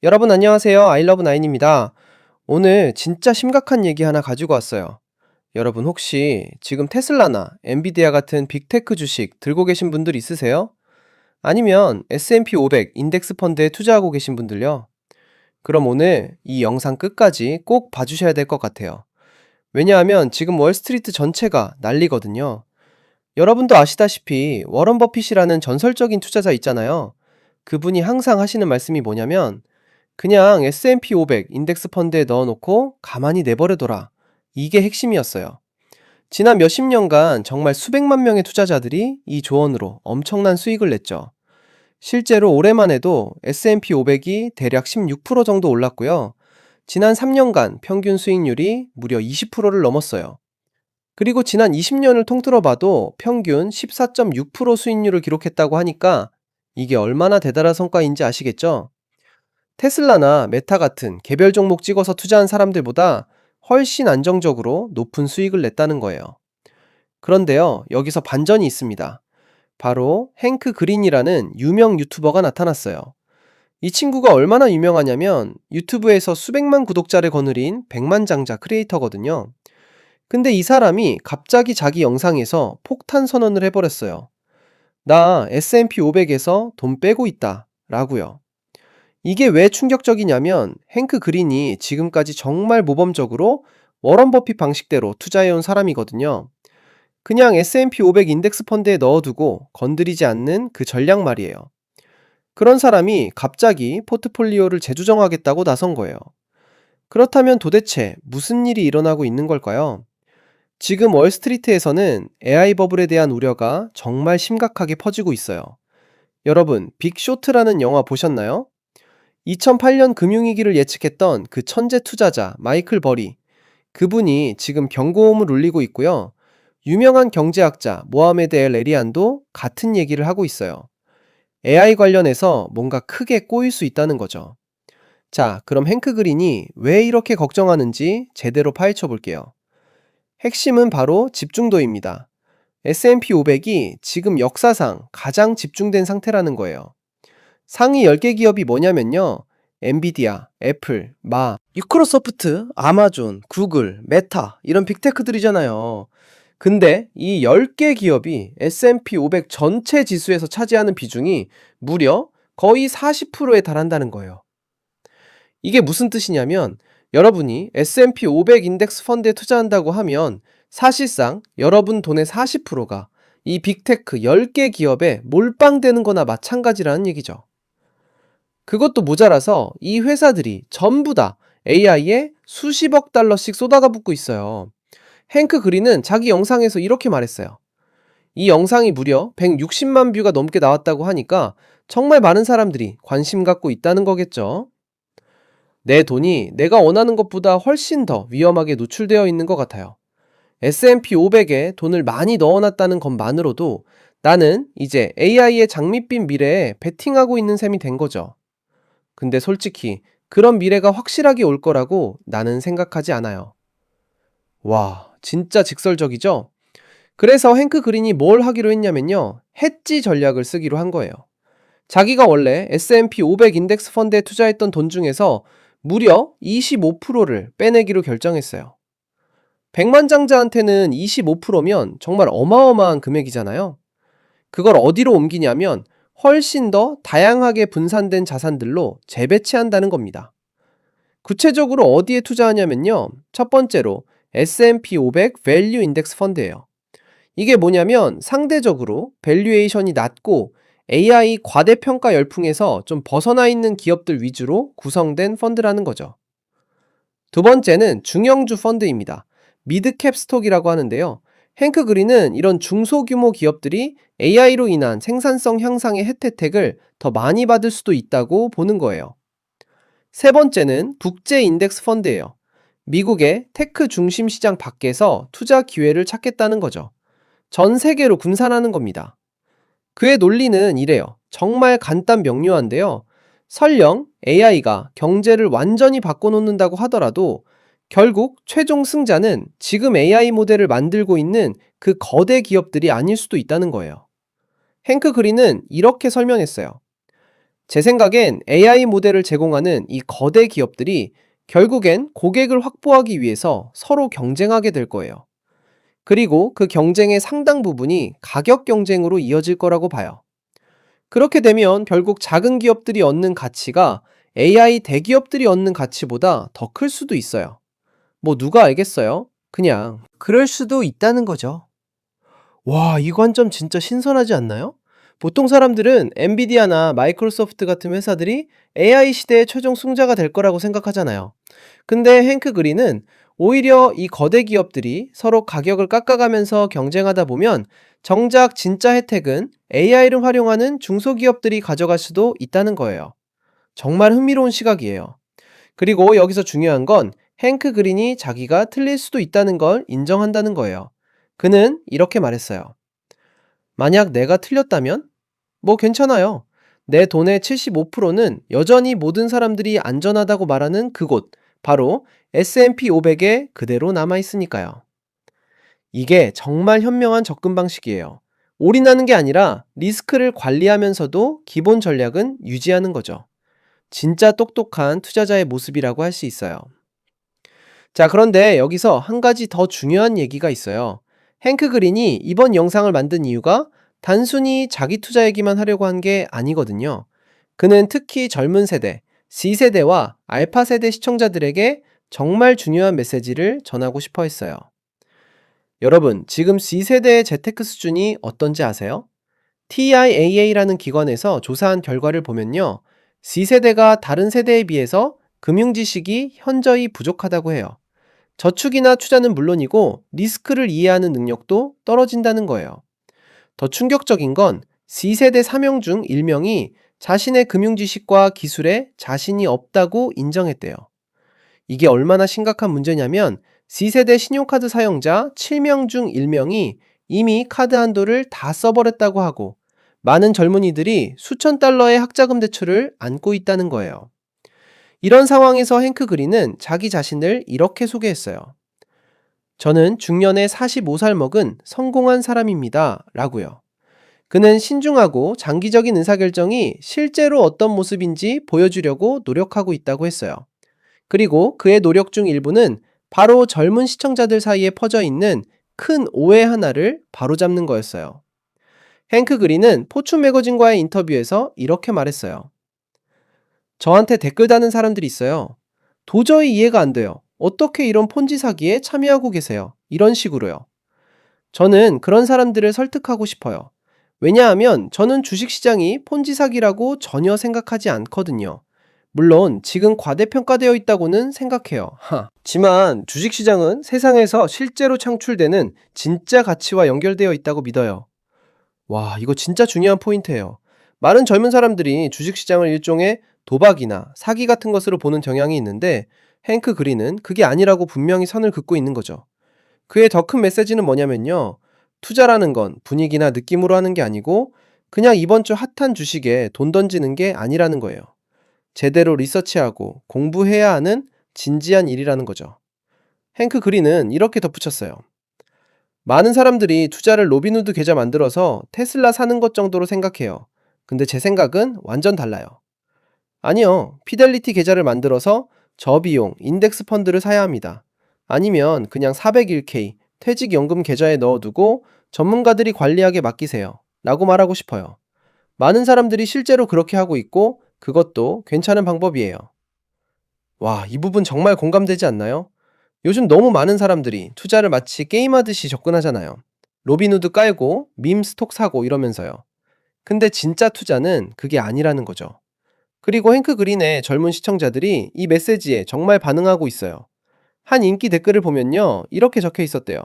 여러분 안녕하세요. 아이러브 나인입니다. 오늘 진짜 심각한 얘기 하나 가지고 왔어요. 여러분 혹시 지금 테슬라나 엔비디아 같은 빅테크 주식 들고 계신 분들 있으세요? 아니면 S&P 500 인덱스 펀드에 투자하고 계신 분들요? 그럼 오늘 이 영상 끝까지 꼭 봐주셔야 될 것 같아요. 왜냐하면 지금 월스트리트 전체가 난리거든요. 여러분도 아시다시피 워런 버핏이라는 전설적인 투자자 있잖아요. 그분이 항상 하시는 말씀이 뭐냐면 그냥 S&P 500 인덱스 펀드에 넣어놓고 가만히 내버려둬라. 이게 핵심이었어요. 지난 몇십 년간 정말 수백만 명의 투자자들이 이 조언으로 엄청난 수익을 냈죠. 실제로 올해만 해도 S&P 500이 대략 16% 정도 올랐고요. 지난 3년간 평균 수익률이 무려 20%를 넘었어요. 그리고 지난 20년을 통틀어 봐도 평균 14.6% 수익률을 기록했다고 하니까 이게 얼마나 대단한 성과인지 아시겠죠? 테슬라나 메타 같은 개별 종목 찍어서 투자한 사람들보다 훨씬 안정적으로 높은 수익을 냈다는 거예요. 그런데요, 여기서 반전이 있습니다. 바로 행크 그린이라는 유명 유튜버가 나타났어요. 이 친구가 얼마나 유명하냐면 유튜브에서 수백만 구독자를 거느린 백만장자 크리에이터거든요. 근데 이 사람이 갑자기 자기 영상에서 폭탄 선언을 해버렸어요. 나 S&P 500에서 돈 빼고 있다. 라고요. 이게 왜 충격적이냐면 행크 그린이 지금까지 정말 모범적으로 워런 버핏 방식대로 투자해온 사람이거든요. 그냥 S&P 500 인덱스 펀드에 넣어두고 건드리지 않는 그 전략 말이에요. 그런 사람이 갑자기 포트폴리오를 재조정하겠다고 나선 거예요. 그렇다면 도대체 무슨 일이 일어나고 있는 걸까요? 지금 월스트리트에서는 AI 버블에 대한 우려가 정말 심각하게 퍼지고 있어요. 여러분, 빅쇼트라는 영화 보셨나요? 2008년 금융위기를 예측했던 그 천재 투자자 마이클 버리, 그분이 지금 경고음을 울리고 있고요. 유명한 경제학자 모하메드 엘 에리안도 같은 얘기를 하고 있어요. AI 관련해서 뭔가 크게 꼬일 수 있다는 거죠. 자, 그럼 행크 그린이 왜 이렇게 걱정하는지 제대로 파헤쳐 볼게요. 핵심은 바로 집중도입니다. S&P 500이 지금 역사상 가장 집중된 상태라는 거예요. 상위 10개 기업이 뭐냐면요. 엔비디아, 애플, 마이크로소프트, 아마존, 구글, 메타 이런 빅테크들이잖아요. 근데 이 10개 기업이 S&P 500 전체 지수에서 차지하는 비중이 무려 거의 40%에 달한다는 거예요. 이게 무슨 뜻이냐면 여러분이 S&P 500 인덱스 펀드에 투자한다고 하면 사실상 여러분 돈의 40%가 이 빅테크 10개 기업에 몰빵되는 거나 마찬가지라는 얘기죠. 그것도 모자라서 이 회사들이 전부 다 AI에 수십억 달러씩 쏟아가 붓고 있어요. 행크 그린은 자기 영상에서 이렇게 말했어요. 이 영상이 무려 160만 뷰가 넘게 나왔다고 하니까 정말 많은 사람들이 관심 갖고 있다는 거겠죠. 내 돈이 내가 원하는 것보다 훨씬 더 위험하게 노출되어 있는 것 같아요. S&P 500에 돈을 많이 넣어놨다는 것만으로도 나는 이제 AI의 장밋빛 미래에 베팅하고 있는 셈이 된 거죠. 근데 솔직히 그런 미래가 확실하게 올 거라고 나는 생각하지 않아요. 와, 진짜 직설적이죠? 그래서 행크 그린이 뭘 하기로 했냐면요. 해지 전략을 쓰기로 한 거예요. 자기가 원래 S&P 500 인덱스 펀드에 투자했던 돈 중에서 무려 25%를 빼내기로 결정했어요. 백만장자한테는 25%면 정말 어마어마한 금액이잖아요. 그걸 어디로 옮기냐면 훨씬 더 다양하게 분산된 자산들로 재배치한다는 겁니다. 구체적으로 어디에 투자하냐면요. 첫 번째로 S&P 500 밸류 인덱스 펀드예요. 이게 뭐냐면 상대적으로 밸류에이션이 낮고 AI 과대평가 열풍에서 좀 벗어나 있는 기업들 위주로 구성된 펀드라는 거죠. 두 번째는 중형주 펀드입니다. 미드캡 스톡이라고 하는데요. 행크 그린은 이런 중소규모 기업들이 AI로 인한 생산성 향상의 혜택을 더 많이 받을 수도 있다고 보는 거예요. 세 번째는 국제 인덱스 펀드예요. 미국의 테크 중심 시장 밖에서 투자 기회를 찾겠다는 거죠. 전 세계로 분산하는 겁니다. 그의 논리는 이래요. 정말 간단 명료한데요. 설령 AI가 경제를 완전히 바꿔놓는다고 하더라도 결국 최종 승자는 지금 AI 모델을 만들고 있는 그 거대 기업들이 아닐 수도 있다는 거예요. 행크 그린은 이렇게 설명했어요. 제 생각엔 AI 모델을 제공하는 이 거대 기업들이 결국엔 고객을 확보하기 위해서 서로 경쟁하게 될 거예요. 그리고 그 경쟁의 상당 부분이 가격 경쟁으로 이어질 거라고 봐요. 그렇게 되면 결국 작은 기업들이 얻는 가치가 AI 대기업들이 얻는 가치보다 더 클 수도 있어요. 뭐 누가 알겠어요? 그냥 그럴 수도 있다는 거죠. 와, 이 관점 진짜 신선하지 않나요? 보통 사람들은 엔비디아나 마이크로소프트 같은 회사들이 AI 시대의 최종 승자가 될 거라고 생각하잖아요. 근데 행크 그린은 오히려 이 거대 기업들이 서로 가격을 깎아가면서 경쟁하다 보면 정작 진짜 혜택은 AI를 활용하는 중소기업들이 가져갈 수도 있다는 거예요. 정말 흥미로운 시각이에요. 그리고 여기서 중요한 건 행크 그린이 자기가 틀릴 수도 있다는 걸 인정한다는 거예요. 그는 이렇게 말했어요. 만약 내가 틀렸다면? 뭐 괜찮아요. 내 돈의 75%는 여전히 모든 사람들이 안전하다고 말하는 그곳, 바로 S&P 500에 그대로 남아있으니까요. 이게 정말 현명한 접근 방식이에요. 올인하는 게 아니라 리스크를 관리하면서도 기본 전략은 유지하는 거죠. 진짜 똑똑한 투자자의 모습이라고 할 수 있어요. 자, 그런데 여기서 한 가지 더 중요한 얘기가 있어요. 행크 그린이 이번 영상을 만든 이유가 단순히 자기 투자 얘기만 하려고 한 게 아니거든요. 그는 특히 젊은 세대, C세대와 알파 세대 시청자들에게 정말 중요한 메시지를 전하고 싶어 했어요. 여러분, 지금 C세대의 재테크 수준이 어떤지 아세요? TIAA라는 기관에서 조사한 결과를 보면요. C세대가 다른 세대에 비해서 금융 지식이 현저히 부족하다고 해요. 저축이나 투자는 물론이고 리스크를 이해하는 능력도 떨어진다는 거예요. 더 충격적인 건 C세대 3명 중 1명이 자신의 금융 지식과 기술에 자신이 없다고 인정했대요. 이게 얼마나 심각한 문제냐면 C세대 신용카드 사용자 7명 중 1명이 이미 카드 한도를 다 써버렸다고 하고 많은 젊은이들이 수천 달러의 학자금 대출을 안고 있다는 거예요. 이런 상황에서 행크 그린은 자기 자신을 이렇게 소개했어요. 저는 중년의 45살 먹은 성공한 사람입니다. 라고요. 그는 신중하고 장기적인 의사결정이 실제로 어떤 모습인지 보여주려고 노력하고 있다고 했어요. 그리고 그의 노력 중 일부는 바로 젊은 시청자들 사이에 퍼져 있는 큰 오해 하나를 바로잡는 거였어요. 행크 그린은 포춘 매거진과의 인터뷰에서 이렇게 말했어요. 저한테 댓글 다는 사람들이 있어요. 도저히 이해가 안 돼요. 어떻게 이런 폰지 사기에 참여하고 계세요? 이런 식으로요. 저는 그런 사람들을 설득하고 싶어요. 왜냐하면 저는 주식시장이 폰지 사기라고 전혀 생각하지 않거든요. 물론 지금 과대평가되어 있다고는 생각해요. 하지만 주식시장은 세상에서 실제로 창출되는 진짜 가치와 연결되어 있다고 믿어요. 와, 이거 진짜 중요한 포인트예요. 많은 젊은 사람들이 주식시장을 일종의 도박이나 사기 같은 것으로 보는 경향이 있는데 행크 그린은 그게 아니라고 분명히 선을 긋고 있는 거죠. 그의 더 큰 메시지는 뭐냐면요. 투자라는 건 분위기나 느낌으로 하는 게 아니고 그냥 이번 주 핫한 주식에 돈 던지는 게 아니라는 거예요. 제대로 리서치하고 공부해야 하는 진지한 일이라는 거죠. 행크 그린은 이렇게 덧붙였어요. 많은 사람들이 투자를 로빈후드 계좌 만들어서 테슬라 사는 것 정도로 생각해요. 근데 제 생각은 완전 달라요. 아니요, 피델리티 계좌를 만들어서 저비용 인덱스 펀드를 사야 합니다. 아니면 그냥 401k 퇴직연금 계좌에 넣어두고 전문가들이 관리하게 맡기세요. 라고 말하고 싶어요. 많은 사람들이 실제로 그렇게 하고 있고 그것도 괜찮은 방법이에요. 와, 이 부분 정말 공감되지 않나요? 요즘 너무 많은 사람들이 투자를 마치 게임하듯이 접근하잖아요. 로빈후드 깔고 밈 스톡 사고 이러면서요. 근데 진짜 투자는 그게 아니라는 거죠. 그리고 행크 그린의 젊은 시청자들이 이 메시지에 정말 반응하고 있어요. 한 인기 댓글을 보면요, 이렇게 적혀 있었대요.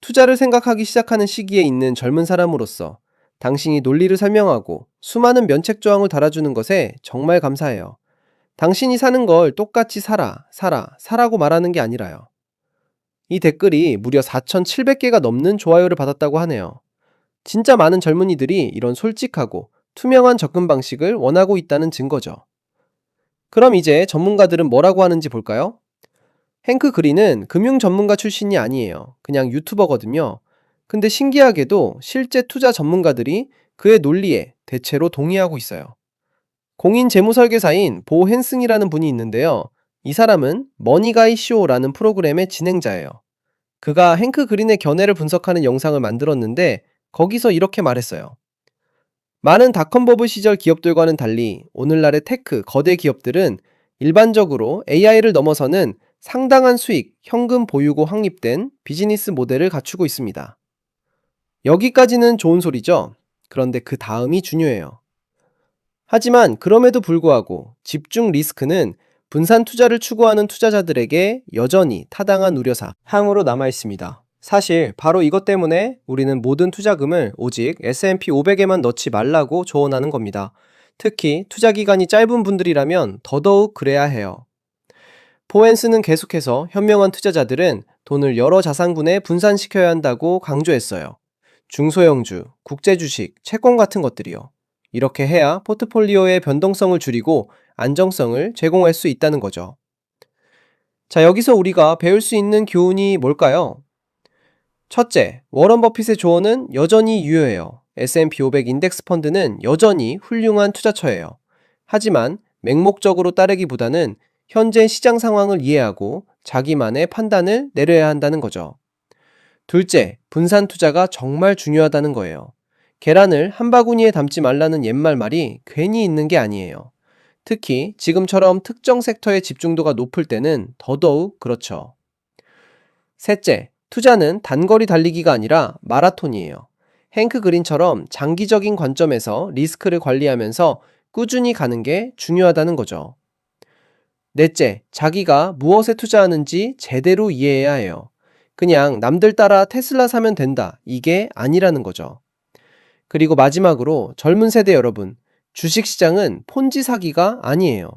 투자를 생각하기 시작하는 시기에 있는 젊은 사람으로서 당신이 논리를 설명하고 수많은 면책 조항을 달아주는 것에 정말 감사해요. 당신이 사는 걸 똑같이 사라, 사라, 사라고 말하는 게 아니라요. 이 댓글이 무려 4,700개가 넘는 좋아요를 받았다고 하네요. 진짜 많은 젊은이들이 이런 솔직하고 투명한 접근 방식을 원하고 있다는 증거죠. 그럼 이제 전문가들은 뭐라고 하는지 볼까요? 행크 그린은 금융 전문가 출신이 아니에요. 그냥 유튜버거든요. 근데 신기하게도 실제 투자 전문가들이 그의 논리에 대체로 동의하고 있어요. 공인 재무설계사인 보 헨승이라는 분이 있는데요. 이 사람은 머니가이 쇼라는 프로그램의 진행자예요. 그가 행크 그린의 견해를 분석하는 영상을 만들었는데 거기서 이렇게 말했어요. 많은 닷컴버블 시절 기업들과는 달리 오늘날의 테크 거대 기업들은 일반적으로 AI를 넘어서는 상당한 수익, 현금 보유고 확립된 비즈니스 모델을 갖추고 있습니다. 여기까지는 좋은 소리죠? 그런데 그 다음이 중요해요. 하지만 그럼에도 불구하고 집중 리스크는 분산 투자를 추구하는 투자자들에게 여전히 타당한 우려사항으로 남아 있습니다. 사실 바로 이것 때문에 우리는 모든 투자금을 오직 S&P 500에만 넣지 말라고 조언하는 겁니다. 특히 투자 기간이 짧은 분들이라면 더더욱 그래야 해요. 포엔스는 계속해서 현명한 투자자들은 돈을 여러 자산군에 분산시켜야 한다고 강조했어요. 중소형주, 국제주식, 채권 같은 것들이요. 이렇게 해야 포트폴리오의 변동성을 줄이고 안정성을 제공할 수 있다는 거죠. 자, 여기서 우리가 배울 수 있는 교훈이 뭘까요? 첫째, 워런 버핏의 조언은 여전히 유효해요. S&P 500 인덱스 펀드는 여전히 훌륭한 투자처예요. 하지만 맹목적으로 따르기보다는 현재 시장 상황을 이해하고 자기만의 판단을 내려야 한다는 거죠. 둘째, 분산 투자가 정말 중요하다는 거예요. 계란을 한 바구니에 담지 말라는 옛말 말이 괜히 있는 게 아니에요. 특히 지금처럼 특정 섹터의 집중도가 높을 때는 더더욱 그렇죠. 셋째, 투자는 단거리 달리기가 아니라 마라톤이에요. 행크 그린처럼 장기적인 관점에서 리스크를 관리하면서 꾸준히 가는 게 중요하다는 거죠. 넷째, 자기가 무엇에 투자하는지 제대로 이해해야 해요. 그냥 남들 따라 테슬라 사면 된다. 이게 아니라는 거죠. 그리고 마지막으로 젊은 세대 여러분, 주식시장은 폰지 사기가 아니에요.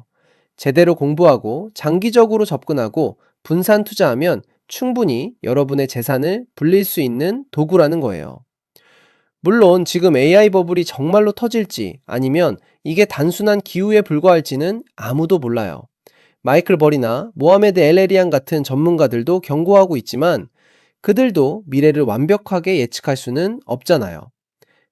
제대로 공부하고 장기적으로 접근하고 분산 투자하면 충분히 여러분의 재산을 불릴 수 있는 도구라는 거예요. 물론 지금 AI 버블이 정말로 터질지 아니면 이게 단순한 기우에 불과할지는 아무도 몰라요. 마이클 버리나 모하메드 엘에리안 같은 전문가들도 경고하고 있지만 그들도 미래를 완벽하게 예측할 수는 없잖아요.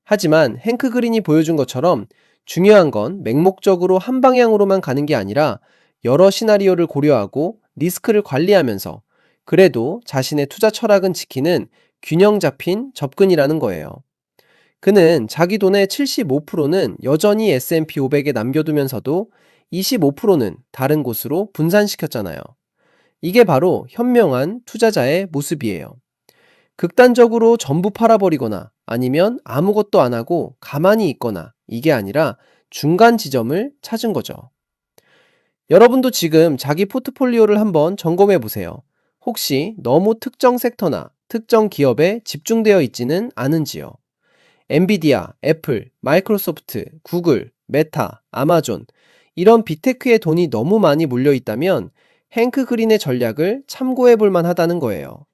하지만 행크 그린이 보여준 것처럼 중요한 건 맹목적으로 한 방향으로만 가는 게 아니라 여러 시나리오를 고려하고 리스크를 관리하면서 그래도 자신의 투자 철학은 지키는 균형 잡힌 접근이라는 거예요. 그는 자기 돈의 75%는 여전히 S&P 500에 남겨두면서도 25%는 다른 곳으로 분산시켰잖아요. 이게 바로 현명한 투자자의 모습이에요. 극단적으로 전부 팔아버리거나 아니면 아무것도 안 하고 가만히 있거나 이게 아니라 중간 지점을 찾은 거죠. 여러분도 지금 자기 포트폴리오를 한번 점검해 보세요. 혹시 너무 특정 섹터나 특정 기업에 집중되어 있지는 않은지요? 엔비디아, 애플, 마이크로소프트, 구글, 메타, 아마존 이런 빅테크에 돈이 너무 많이 몰려 있다면 행크 그린의 전략을 참고해 볼 만하다는 거예요.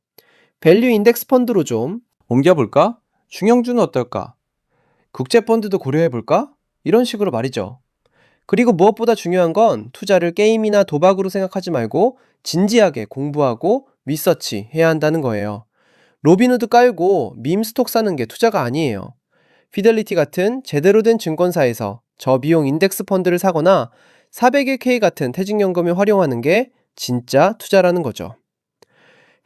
밸류 인덱스 펀드로 좀 옮겨볼까? 중형주는 어떨까? 국제 펀드도 고려해볼까? 이런 식으로 말이죠. 그리고 무엇보다 중요한 건 투자를 게임이나 도박으로 생각하지 말고 진지하게 공부하고 리서치 해야 한다는 거예요. 로빈후드 깔고 밈스톡 사는 게 투자가 아니에요. 피델리티 같은 제대로 된 증권사에서 저비용 인덱스 펀드를 사거나 401k 같은 퇴직연금을 활용하는 게 진짜 투자라는 거죠.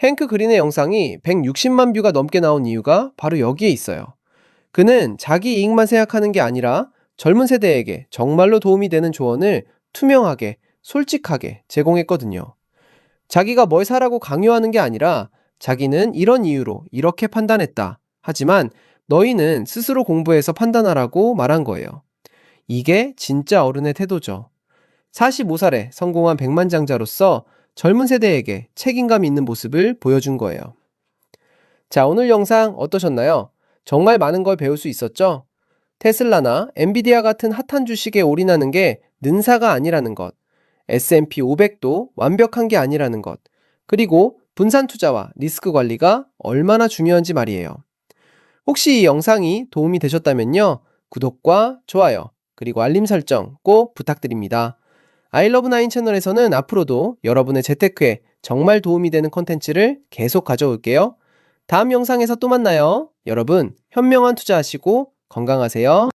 행크 그린의 영상이 160만 뷰가 넘게 나온 이유가 바로 여기에 있어요. 그는 자기 이익만 생각하는 게 아니라 젊은 세대에게 정말로 도움이 되는 조언을 투명하게, 솔직하게 제공했거든요. 자기가 뭘 사라고 강요하는 게 아니라 자기는 이런 이유로 이렇게 판단했다. 하지만 너희는 스스로 공부해서 판단하라고 말한 거예요. 이게 진짜 어른의 태도죠. 45살에 성공한 백만장자로서 젊은 세대에게 책임감 있는 모습을 보여준 거예요. 자, 오늘 영상 어떠셨나요? 정말 많은 걸 배울 수 있었죠? 테슬라나 엔비디아 같은 핫한 주식에 올인하는 게 는사가 아니라는 것, S&P 500도 완벽한 게 아니라는 것, 그리고 분산 투자와 리스크 관리가 얼마나 중요한지 말이에요. 혹시 이 영상이 도움이 되셨다면요, 구독과 좋아요, 그리고 알림 설정 꼭 부탁드립니다. 아이러브나인 채널에서는 앞으로도 여러분의 재테크에 정말 도움이 되는 콘텐츠를 계속 가져올게요. 다음 영상에서 또 만나요. 여러분, 현명한 투자하시고 건강하세요.